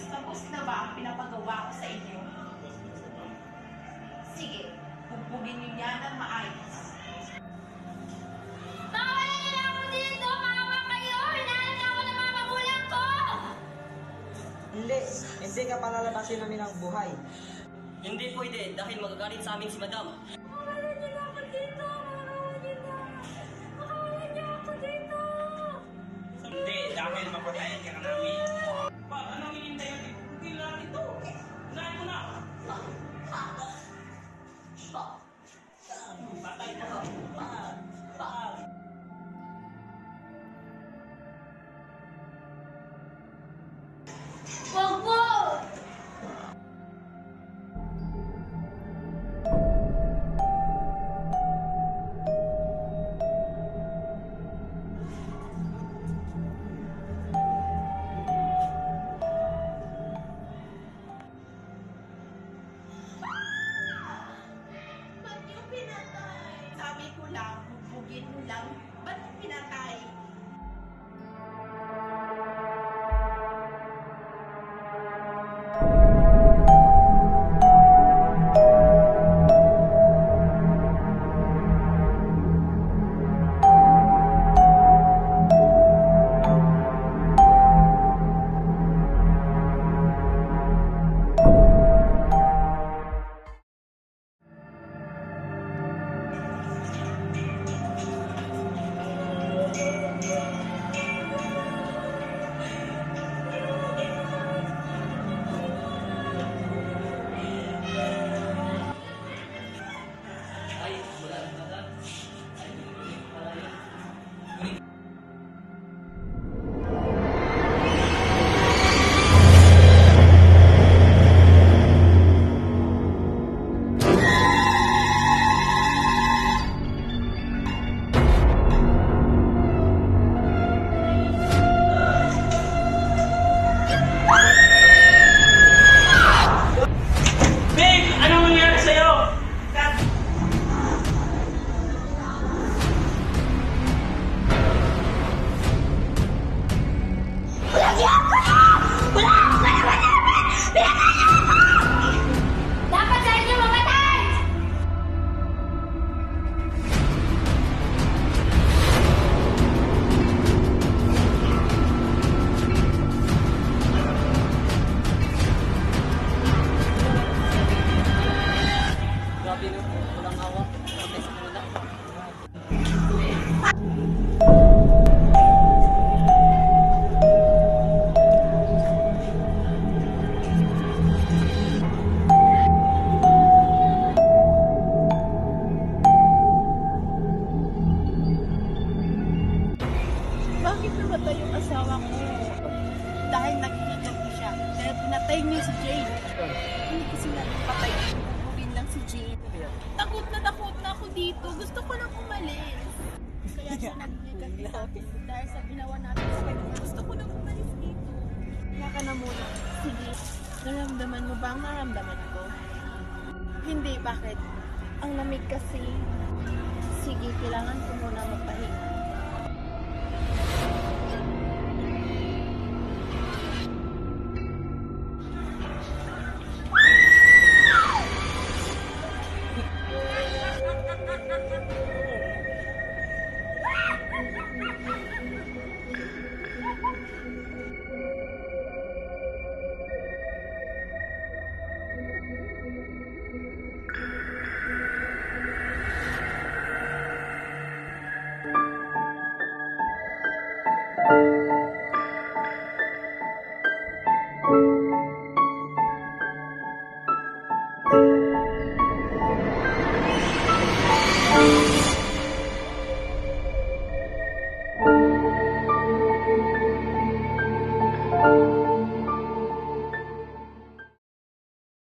Tapos na ba ang pinapagawa ko sa inyo? Sige, bugbugin niyo yan ng maayos. Bawal nila ako dito! Maawa kayo! Hinahanap na ako ng mga magulang ko! Hindi ka palalabasin namin ang buhay. Hindi pwede dahil magagalit sa amin si Madam. Makawalan niyo na ako dito! Makawalan niyo ako dito! Hindi, dahil mapatayin ka na namin. Pag anong hinintay natin? Hindi natin ito. Unahin mo na. Patay na. Wag po! Ba't niyo pinatay? Sabi ko lang, bugbugin mo lang. Ba't niyo pinatay? Ay, wala na Madam. Ay, hindi pala yan. Babe, anong nangyari sa'yo? Dapat sa inyo mamatay! Grabe no, walang awa. Patay sa kanila. Bakit namatay yung asawa ko? Dahil naghihigan ko siya. Dahil pinatay niyo si Jane. Hindi kasi napatay. Bubugin lang si Jane. Takot na ako dito. Gusto ko lang umalis. Kaya siya naghihigan sa akin. Dahil sa ginawa natin sa kanya. Gusto ko lang umalis dito. Kaya ka na muna. Sige. Naramdaman mo ba ang naramdaman ko? Hindi. Bakit? Ang lamig kasi. Sige, kailangan ko muna magpahinga.